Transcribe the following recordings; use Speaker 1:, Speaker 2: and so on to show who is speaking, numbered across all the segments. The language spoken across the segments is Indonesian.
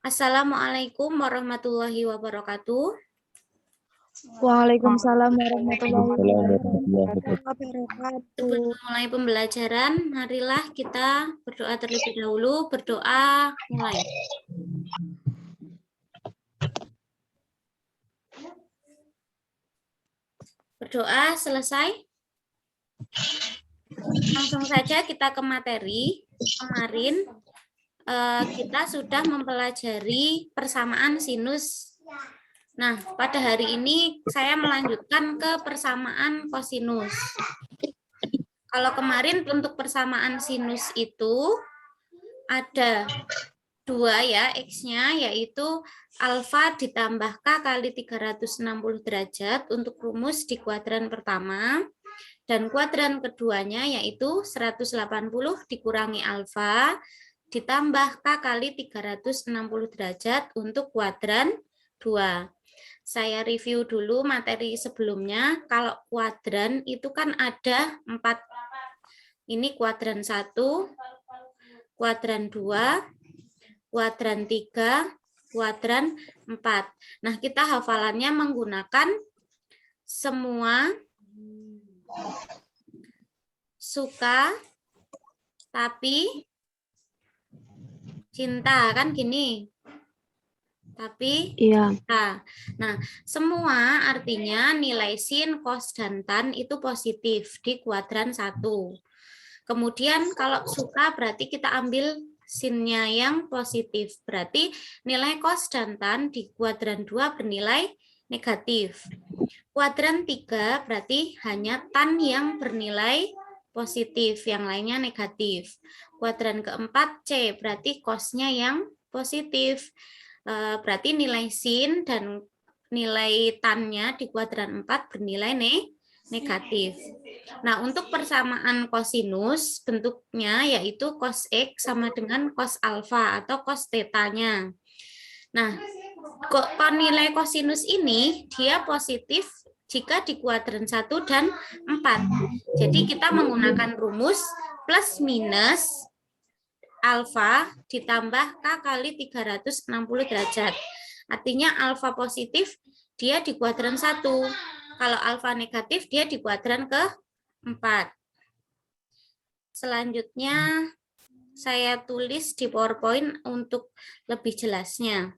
Speaker 1: Assalamualaikum warahmatullahi wabarakatuh.
Speaker 2: Waalaikumsalam warahmatullahi
Speaker 3: Waalaikumsalam
Speaker 2: wabarakatuh.
Speaker 1: Sebelum mulai pembelajaran, marilah kita berdoa terlebih dahulu. Berdoa mulai. Berdoa selesai. Langsung saja kita ke materi. Kemarin kita sudah mempelajari persamaan sinus. Nah, pada hari ini saya melanjutkan ke persamaan kosinus. Kalau kemarin untuk persamaan sinus itu ada 2 ya, X-nya yaitu alfa ditambah K kali 360 derajat untuk rumus di kuadran pertama. Dan kuadran keduanya yaitu 180 dikurangi alfa ditambah K kali 360 derajat untuk kuadran 2. Saya review dulu materi sebelumnya. Kalau kuadran itu kan ada 4. Ini kuadran 1, kuadran 2, kuadran 3, kuadran 4. Nah, kita hafalannya menggunakan semua suka tapi cinta, kan gini. Tapi
Speaker 2: iya.
Speaker 1: Nah, semua artinya nilai sin, cos, dan tan itu positif di kuadran 1. Kemudian kalau suka berarti kita ambil sinnya yang positif. Berarti nilai cos dan tan di kuadran 2 bernilai negatif. Kuadran 3 berarti hanya tan yang bernilai positif, yang lainnya negatif. Kuadran keempat C berarti cosnya yang positif. Berarti nilai sin dan nilai tannya di kuadran 4 bernilai negatif. Nah, untuk persamaan kosinus bentuknya yaitu cos X sama dengan cos alfa atau cos tetanya. Nah, nilai kosinus ini dia positif jika di kuadran 1 dan 4. Jadi kita menggunakan rumus plus minus alfa ditambah K kali 360 derajat. Artinya alfa positif dia di kuadran 1. Kalau alfa negatif dia di kuadran ke-4. Selanjutnya saya tulis di PowerPoint untuk lebih jelasnya.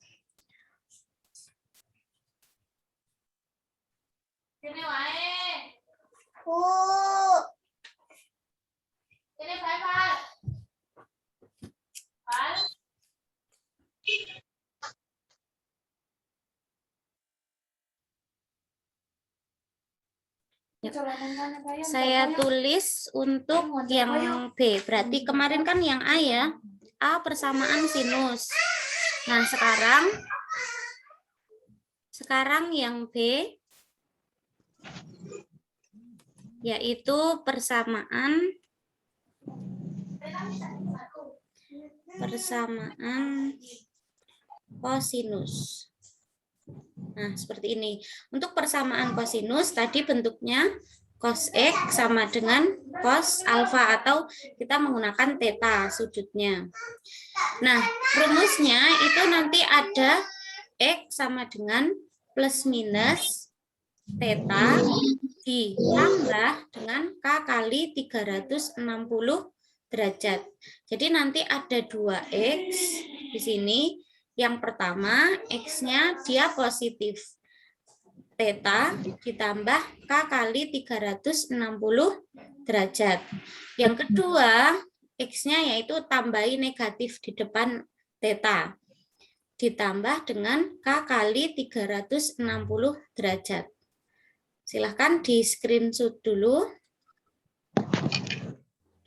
Speaker 1: Saya tulis untuk yang B. Berarti kemarin kan yang A ya. A persamaan sinus. Nah, sekarang yang B yaitu persamaan kosinus. Nah, seperti ini. Untuk persamaan kosinus tadi bentuknya cos X sama dengan cos alfa atau kita menggunakan theta sudutnya. Nah, rumusnya itu nanti ada X sama dengan plus minus theta ditambah dengan K kali 360 derajat. Jadi nanti ada 2X di sini. Yang pertama, X-nya dia positif. Theta ditambah K kali 360 derajat. Yang kedua, X-nya yaitu tambahi negatif di depan theta. Ditambah dengan K kali 360 derajat. Silahkan di screenshot dulu.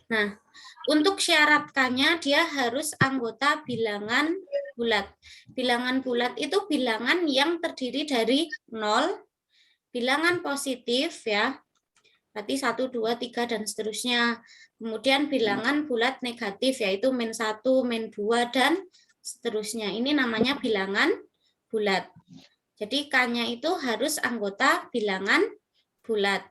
Speaker 1: Nah, untuk syarat K-nya dia harus anggota bilangan bulat. Bilangan bulat itu bilangan yang terdiri dari 0, bilangan positif ya. Berarti 1, 2, 3 dan seterusnya. Kemudian bilangan bulat negatif yaitu min 1, min 2 dan seterusnya. Ini namanya bilangan bulat. Jadi K-nya itu harus anggota bilangan bulat.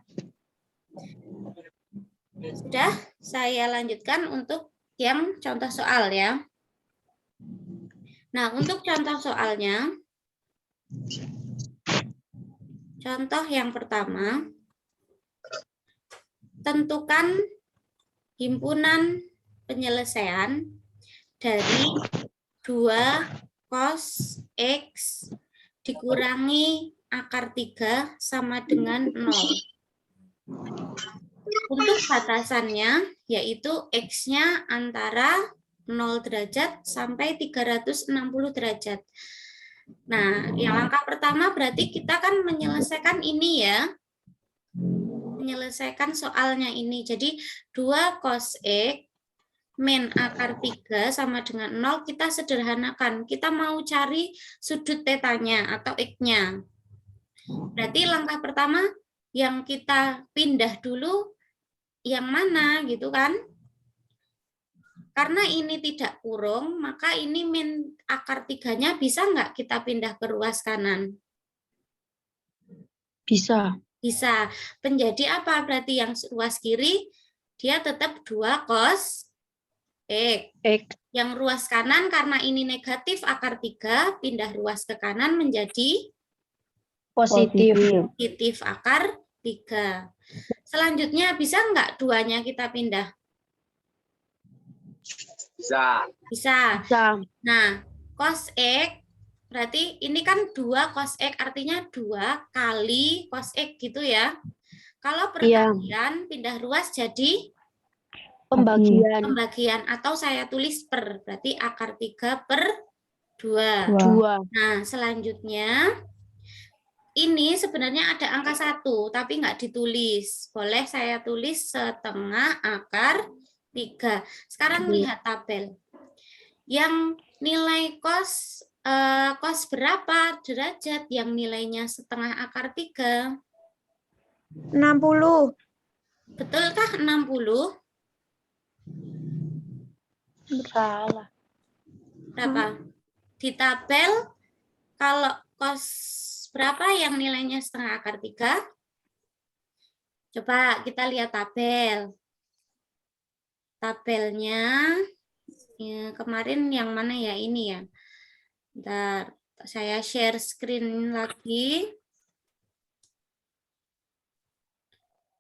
Speaker 1: Sudah, saya lanjutkan untuk yang contoh soal ya. Nah, untuk contoh soalnya, contoh yang pertama, tentukan himpunan penyelesaian dari 2 cos X dikurangi akar 3 sama dengan 0. Untuk batasannya, yaitu X-nya antara 0 derajat sampai 360 derajat. Nah, yang langkah pertama berarti kita kan menyelesaikan ini ya. Menyelesaikan soalnya ini. Jadi 2 cos X min akar 3 sama dengan 0 kita sederhanakan. Kita mau cari sudut tetanya atau X-nya. Berarti langkah pertama yang kita pindah dulu yang mana gitu kan? Karena ini tidak kurung, maka ini min akar 3-nya bisa nggak kita pindah ke ruas kanan?
Speaker 2: Bisa.
Speaker 1: Bisa. Menjadi apa berarti yang ruas kiri? Dia tetap 2 cos X. Yang ruas kanan karena ini negatif akar 3, pindah ruas ke kanan menjadi positif akar 3. Selanjutnya bisa nggak duanya kita pindah?
Speaker 3: Bisa.
Speaker 1: Bisa. Nah, cos X berarti ini kan 2 cos X artinya 2 kali cos X gitu ya. Kalau perkalian pindah ruas jadi pembagian atau saya tulis per, berarti akar 3 per 2. Nah, selanjutnya ini sebenarnya ada angka 1 tapi nggak ditulis. Boleh saya tulis setengah akar 3. Sekarang lihat tabel. Yang nilai cos berapa derajat yang nilainya setengah akar 3?
Speaker 2: 60.
Speaker 1: Betulkah 60?
Speaker 2: Salah.
Speaker 1: Berapa? Di tabel kalau cos berapa yang nilainya setengah akar 3? Coba kita lihat tabel. Tabelnya ya, kemarin yang mana ya ini ya? Bentar, saya share screen lagi.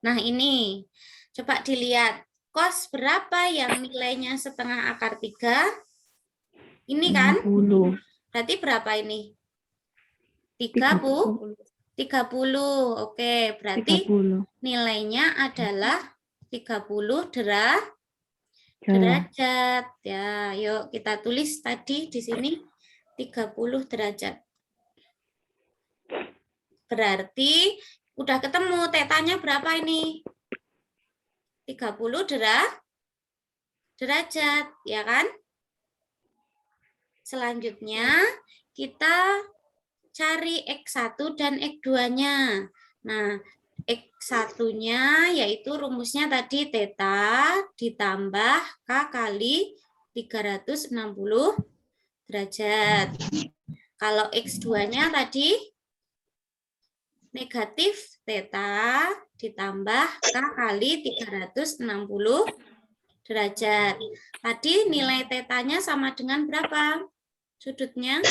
Speaker 1: Nah ini, coba dilihat. Cos berapa yang nilainya setengah akar 3? Ini kan?
Speaker 2: 60.
Speaker 1: Berarti berapa ini? 30. Oke, berarti nilainya adalah 30 derajat. Ya, yuk kita tulis tadi di sini 30 derajat. Berarti udah ketemu tetanya berapa ini? 30 derajat, ya kan? Selanjutnya kita cari X1 dan X2-nya. Nah, X1-nya yaitu rumusnya tadi theta ditambah K kali 360 derajat. Kalau X2-nya tadi negatif theta ditambah K kali 360 derajat. Tadi nilai tetanya sama dengan berapa? Sudutnya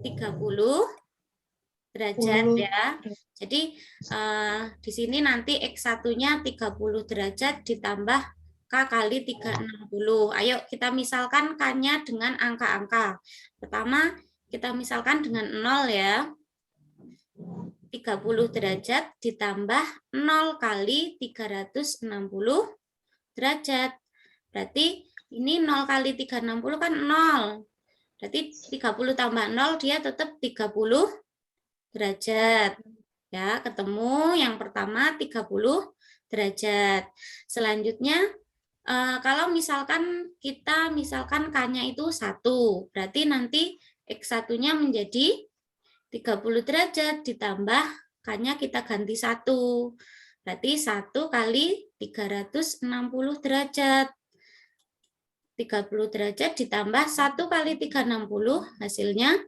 Speaker 1: 30 derajat ya. Jadi di sini nanti X1-nya 30 derajat ditambah K kali 360. Ayo kita misalkan K-nya dengan angka-angka. Pertama kita misalkan dengan 0 ya. 30 derajat ditambah 0 kali 360 derajat. Berarti ini 0 kali 360 kan 0. Berarti 30 tambah 0 dia tetap 30 derajat. Ya, ketemu yang pertama 30 derajat. Selanjutnya kalau misalkan kita K-nya itu 1, berarti nanti X1-nya menjadi 30 derajat ditambah K-nya kita ganti 1. Berarti 1 kali 360 derajat. 30 derajat ditambah 1 kali 360 hasilnya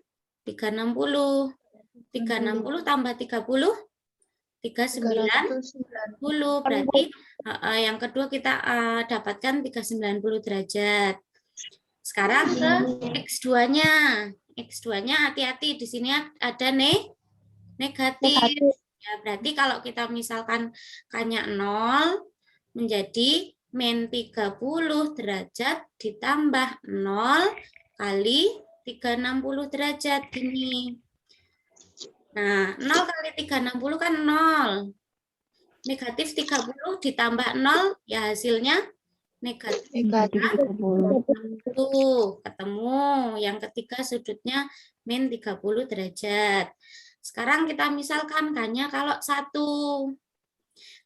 Speaker 1: 360. 360 tambah 30 390. Berarti yang kedua kita dapatkan 390 derajat. Sekarang ke X2-nya. X2-nya hati-hati, di sini ada negatif. Ya, berarti kalau kita misalkan K-nya 0 menjadi min 30 derajat ditambah 0 kali 360 derajat gini. Nah, 0 kali 360 kan 0. Negatif 30 ditambah 0 ya hasilnya negatif 30. Tuh, ketemu. Yang ketiga sudutnya min 30 derajat. Sekarang kita misalkan K-nya kalau 1.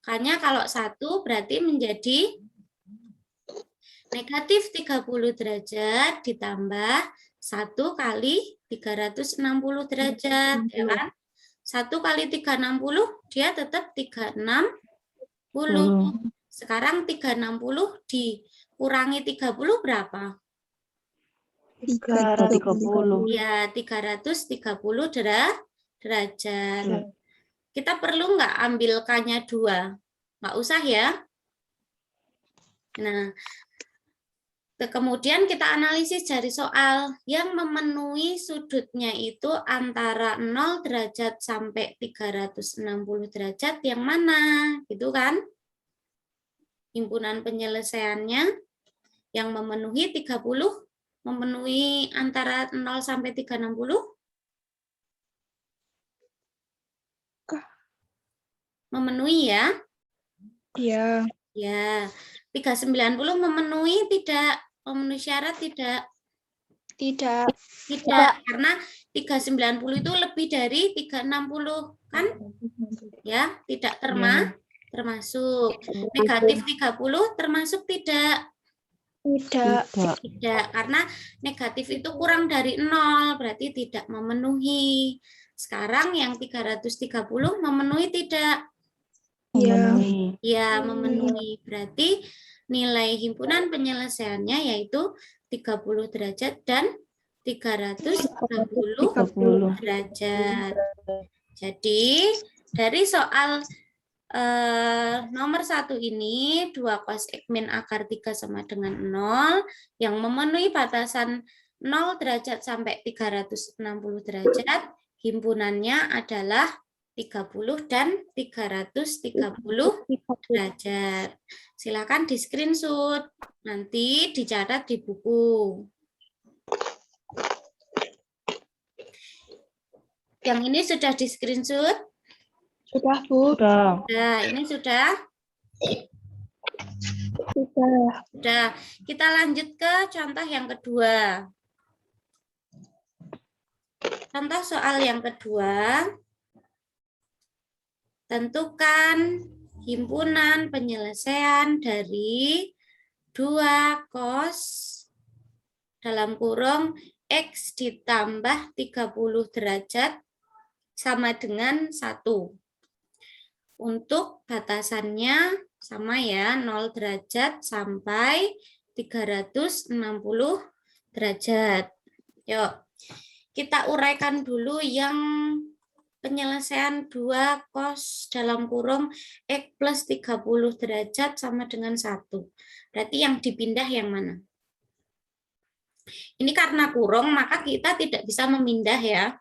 Speaker 1: K-nya kalau 1 berarti menjadi negatif 30 derajat ditambah 1 kali 360 derajat. Ya kan? 1 kali 360 dia tetap 360. Sekarang 360 dikurangi 30 berapa?
Speaker 2: 330.
Speaker 1: Ya, 330 derajat. Kita perlu nggak ambil K-nya 2? Nggak usah ya. Nah, kemudian kita analisis dari soal yang memenuhi sudutnya itu antara 0 derajat sampai 360 derajat yang mana? Gitu kan? Himpunan penyelesaiannya yang memenuhi 30, memenuhi antara 0 sampai 360? Memenuhi ya?
Speaker 2: Iya.
Speaker 1: Ya. 390 memenuhi tidak? Memenuhi syarat tidak?
Speaker 2: Tidak.
Speaker 1: Tidak, karena 390 itu lebih dari 360, kan? Ya, tidak termasuk. Negatif 30 termasuk tidak?
Speaker 2: Tidak.
Speaker 1: Tidak, karena negatif itu kurang dari 0, berarti tidak memenuhi. Sekarang yang 330 memenuhi tidak?
Speaker 2: Iya.
Speaker 1: Ya, memenuhi. Berarti nilai himpunan penyelesaiannya yaitu 30 derajat dan 330 derajat. Jadi, dari soal nomor 1 ini 2 cos X min akar 3 sama dengan 0 yang memenuhi batasan 0 derajat sampai 360 derajat, himpunannya adalah 30 dan 330 derajat. Silakan di screenshot, nanti dicatat di buku. Yang ini sudah di screenshot?
Speaker 2: Sudah, Bu.
Speaker 1: Sudah, ini sudah? Sudah. Kita lanjut ke contoh yang kedua. Contoh soal yang kedua. Tentukan himpunan penyelesaian dari 2 cos dalam kurung X ditambah 30 derajat sama dengan 1. Untuk batasannya sama ya, 0 derajat sampai 360 derajat. Yuk, kita uraikan dulu yang penyelesaian 2 cos dalam kurung X plus 30 derajat sama dengan 1. Berarti yang dipindah yang mana? Ini karena kurung, maka kita tidak bisa memindah ya.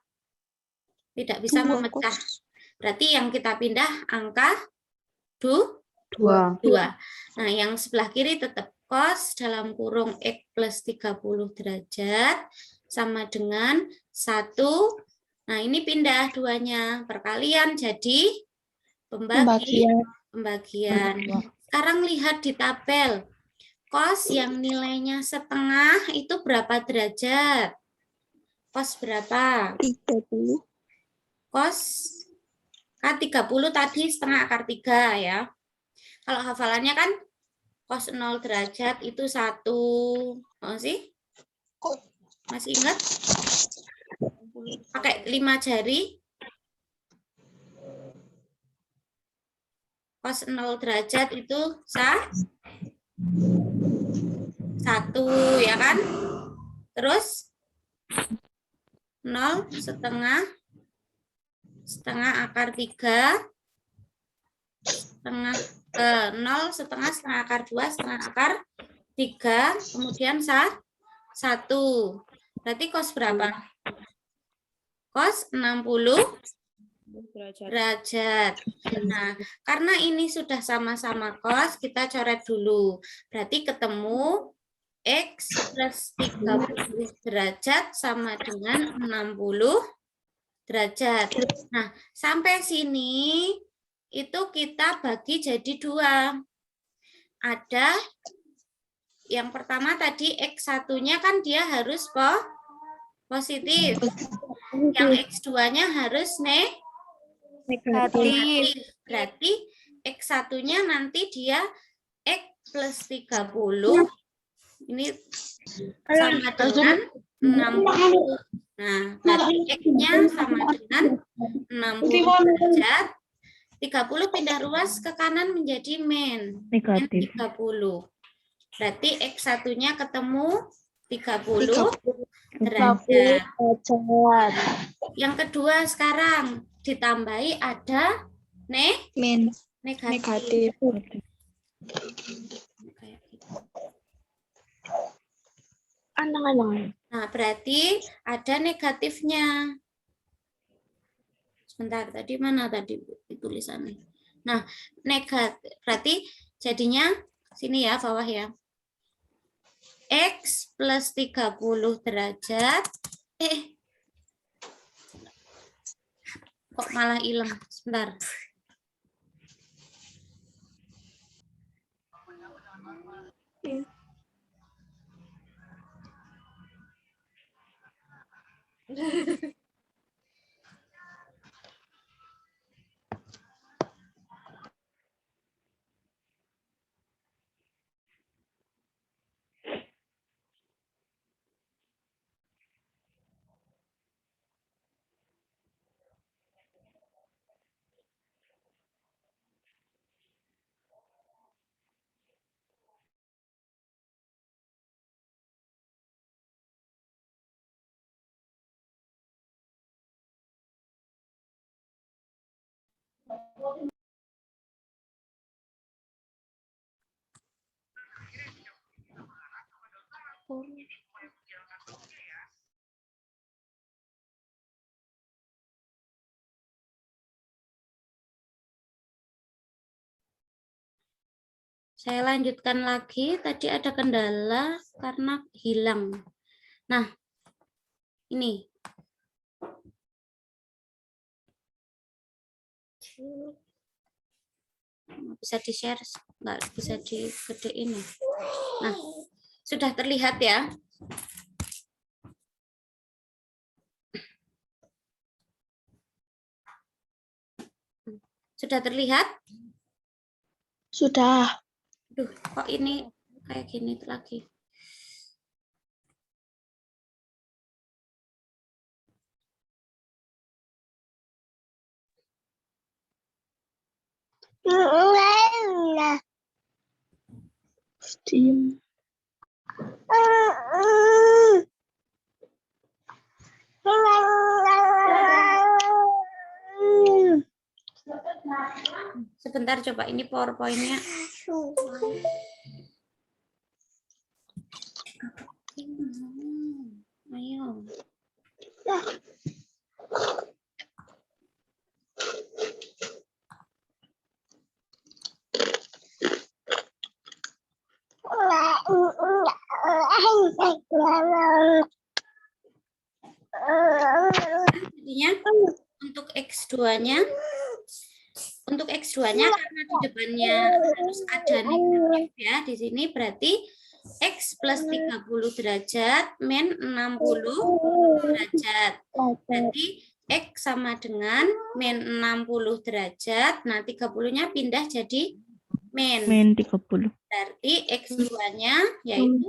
Speaker 1: Tidak bisa memecah. Berarti yang kita pindah angka 2. Nah, yang sebelah kiri tetap cos dalam kurung X plus 30 derajat sama dengan 1. Nah, ini pindah duanya. Perkalian jadi pembagian. Sekarang lihat di tabel. Cos yang nilainya setengah itu berapa derajat? Cos berapa?
Speaker 2: 30.
Speaker 1: Cos K30 tadi setengah akar 3 ya. Kalau hafalannya kan cos 0 derajat itu 1. Oh sih? Masih ingat? Pakai 5 jari. Cos 0 derajat itu 1 ya kan? Terus 0 setengah akar 3 setengah 0 setengah akar 2 setengah akar 3 kemudian 1 1. Berarti cos berapa? Cos 60 derajat. Nah, karena ini sudah sama-sama cos, kita coret dulu. Berarti ketemu X plus 30 derajat sama dengan 60 derajat. Nah, sampai sini itu kita bagi jadi 2. Ada yang pertama tadi X1-nya kan dia harus positif. Yang X2-nya harus negatif. Berarti X1-nya nanti dia X plus 30. Ini sama dengan 60. Nah, berarti X-nya sama dengan 60 derajat. 30 pindah ruas ke kanan menjadi negatif 30. Berarti X1-nya ketemu 30 derajat. Yang kedua sekarang ditambahi ada negatif. Nah, berarti ada negatifnya. Sebentar, tadi mana tadi tulisannya? Nah, negatif. Berarti jadinya sini ya, bawah ya. X plus 30 derajat. Kok malah hilang? Sebentar. Saya lanjutkan lagi, tadi ada kendala karena hilang. Nah, ini. Bisa di-share, nggak bisa digedein. Nah, sudah terlihat ya. Sudah terlihat?
Speaker 2: Sudah.
Speaker 1: Duh, kok ini kayak gini lagi?
Speaker 2: Steam.
Speaker 1: Sebentar coba ini PowerPoint-nya. Ayo. Jadinya untuk X2-nya karena di depannya harus ada negatif ya di sini, berarti X plus 30 derajat min 60 derajat. Berarti X sama dengan min 60 derajat. Nah, 30-nya pindah jadi min 30. Berarti X2-nya yaitu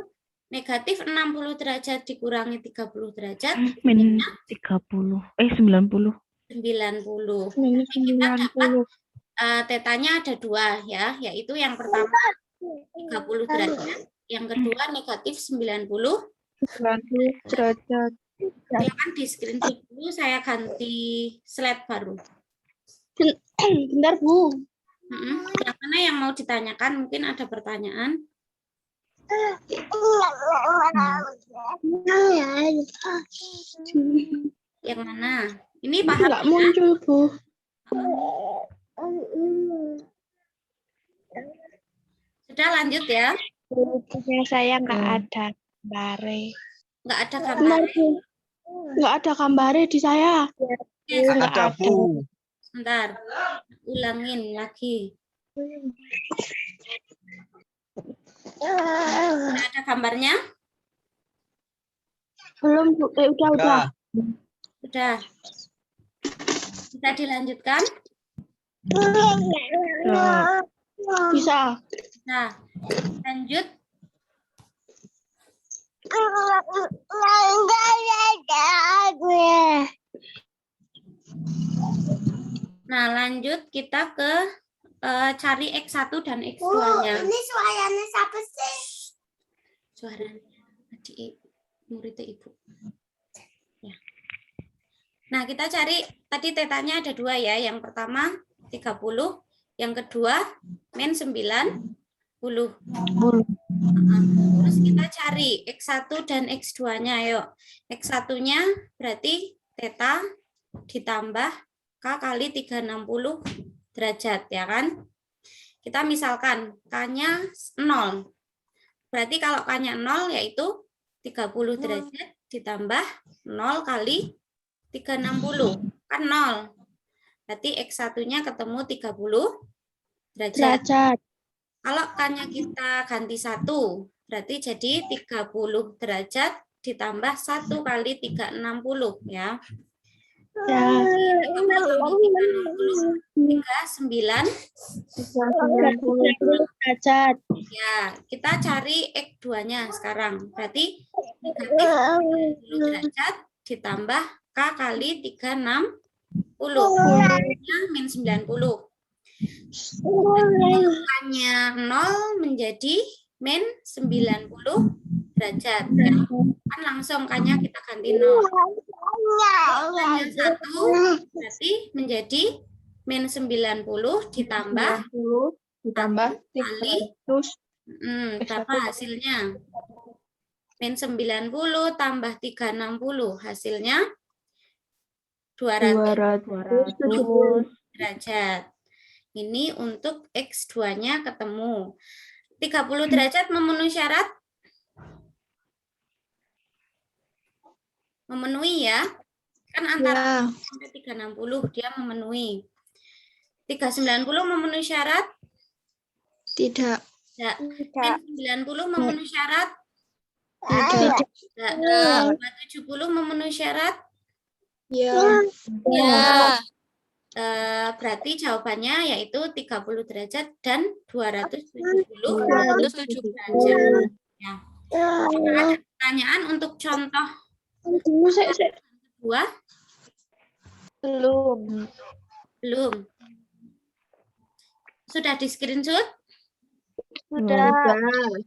Speaker 1: negatif 60 derajat dikurangi 30 derajat.
Speaker 3: Min 30. 90.
Speaker 1: 90. Jadi kita dapat tetanya ada 2 ya, yaitu yang pertama 30 derajat, yang kedua negatif 90
Speaker 2: derajat.
Speaker 1: Silakan di screenshot dulu, saya ganti slide baru.
Speaker 2: Bentar, Bu.
Speaker 1: Yang mana yang mau ditanyakan? Mungkin ada pertanyaan. Yang mana? Ini paham
Speaker 2: Nggak
Speaker 1: ya?
Speaker 2: muncul, Bu.
Speaker 1: Sudah lanjut ya?
Speaker 2: Bukunya saya nggak ada gambarnya.
Speaker 1: Nggak ada
Speaker 2: Benar,
Speaker 1: gambar.
Speaker 2: Bu. Nggak ada gambarnya di saya.
Speaker 1: Oke,
Speaker 2: Nggak
Speaker 4: Ada,
Speaker 2: ada.
Speaker 4: Bu.
Speaker 1: sebentar. Ulangin lagi. Sudah ada gambarnya?
Speaker 2: Belum, Bu. Udah.
Speaker 4: Udah.
Speaker 1: Sudah. Bisa dilanjutkan?
Speaker 2: Bisa.
Speaker 1: Nah, lanjut. Nah, lanjut kita ke cari X1 dan X2-nya.
Speaker 5: Ini suaranya siapa sih?
Speaker 1: Suaranya adik muridnya Ibu. Ya. Nah, kita cari tadi tetanya ada dua ya. Yang pertama 30, yang kedua min 90. Terus kita cari X1 dan X2-nya. Yuk. X1-nya berarti theta ditambah K kali 360 derajat, ya kan? Kita misalkan K-nya 0. Berarti kalau K-nya 0 yaitu 30 derajat ditambah 0 kali 360. Kan 0. Berarti X1-nya ketemu 30 derajat. Kalau K-nya kita ganti 1, berarti jadi 30 derajat ditambah 1 kali 360 ya.
Speaker 2: Ya.
Speaker 1: 39
Speaker 2: derajat.
Speaker 1: ya. Kita cari X2-nya sekarang. Berarti negatif 30 derajat ditambah K kali 360. Nya min 90. K-nya 0 menjadi min 90 derajat. Ya. Kan langsung K-nya kita ganti 0. K-nya 1 berarti menjadi min 90 ditambah kali berapa hasilnya? Min 90 tambah 360 hasilnya 270 derajat. Ini untuk X2-nya ketemu. 30 derajat memenuhi syarat? Memenuhi ya. Kan antara sampai 360 dia memenuhi. 390 memenuhi syarat?
Speaker 2: Tidak.
Speaker 1: Tidak. Min 90 memenuhi syarat?
Speaker 2: Tidak.
Speaker 1: Tidak. 270 memenuhi syarat?
Speaker 2: Ya.
Speaker 1: Ya. Berarti jawabannya yaitu 30 derajat dan 270 derajat. Ya. Ada pertanyaan untuk contoh kedua?
Speaker 2: Belum.
Speaker 1: Belum. Sudah di screenshot?
Speaker 2: Sudah.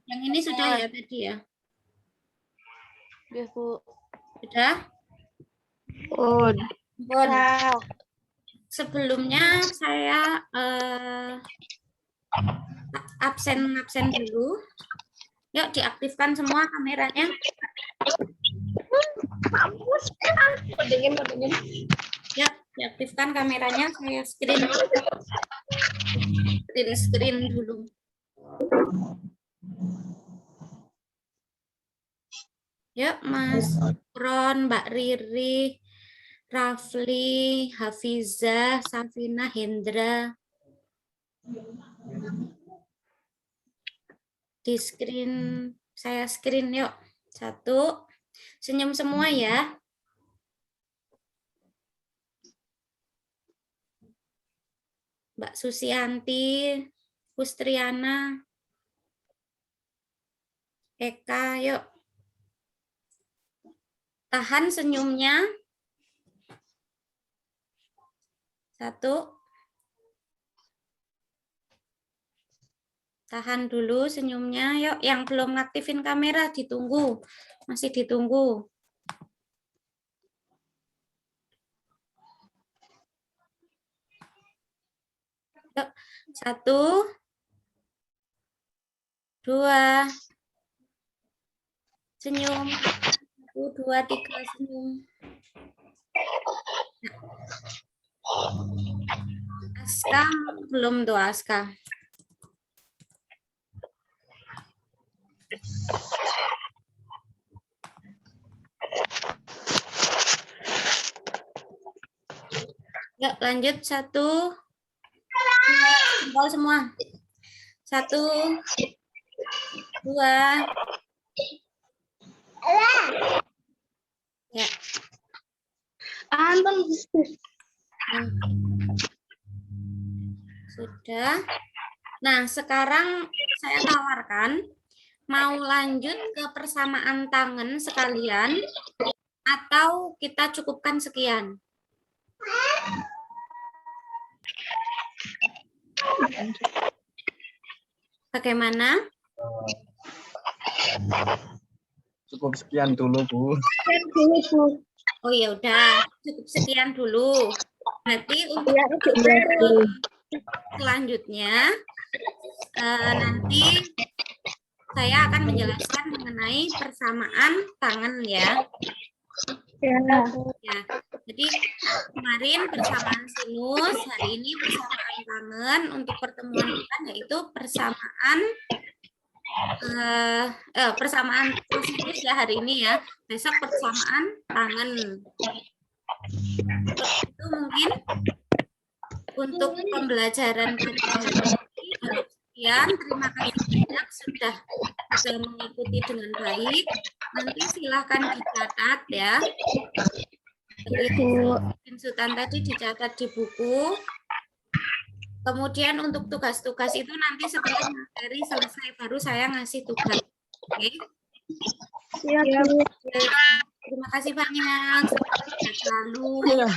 Speaker 1: Yang ini sudah ya tadi ya?
Speaker 2: Ya, Bu.
Speaker 1: Sudah?
Speaker 2: Oh.
Speaker 1: Sebelumnya saya absen dulu. Yuk diaktifkan semua kameranya. Yuk diaktifkan kameranya. Saya screen dulu. Yuk Mas Ron, Mbak Riri, Rafli, Hafizah, Safina, Hendra. Di screen, saya screen yuk. 1. Senyum semua ya. Mbak Susianti, Kustriana, Eka, yuk. Tahan senyumnya. 1. Tahan dulu senyumnya. Yuk, yang belum ngaktifin kamera ditunggu. Masih ditunggu. Yuk. 1, 2, Senyum. 1, 2, 3, senyum. Aska belum tuh Aska. Ya, lanjut 1, 2, jempol semua. 1, 2. Ya. Sudah. Nah, sekarang saya tawarkan mau lanjut ke persamaan tangan sekalian atau kita cukupkan sekian. Bagaimana?
Speaker 4: Cukup sekian dulu, Bu.
Speaker 1: Oh ya udah, cukup sekian dulu. Berarti untuk selanjutnya nanti saya akan menjelaskan mengenai persamaan tangan ya. Ya, jadi kemarin persamaan sinus, hari ini persamaan tangan. Untuk pertemuan kita yaitu persamaan persamaan kosinus ya hari ini ya. Besok persamaan tangan. Itu mungkin untuk pembelajaran pada hari ini. Sekian, terima kasih banyak sudah mengikuti dengan baik. Nanti silahkan dicatat ya. Screenshotan tadi dicatat di buku. Kemudian untuk tugas-tugas itu nanti setelah materi selesai baru saya ngasih tugas. Oke? Terima kasih banyak. Sehat selalu. Kita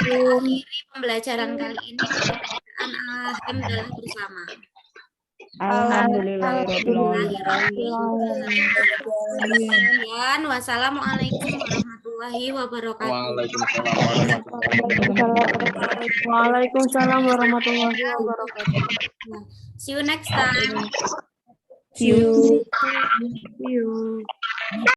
Speaker 1: akhiri pembelajaran kali ini. Alhamdulillah bersama. Wassalamualaikum warahmatullahi wabarakatuh.
Speaker 6: Waalaikumsalam warahmatullahi wabarakatuh.
Speaker 1: See you next time.
Speaker 3: See you.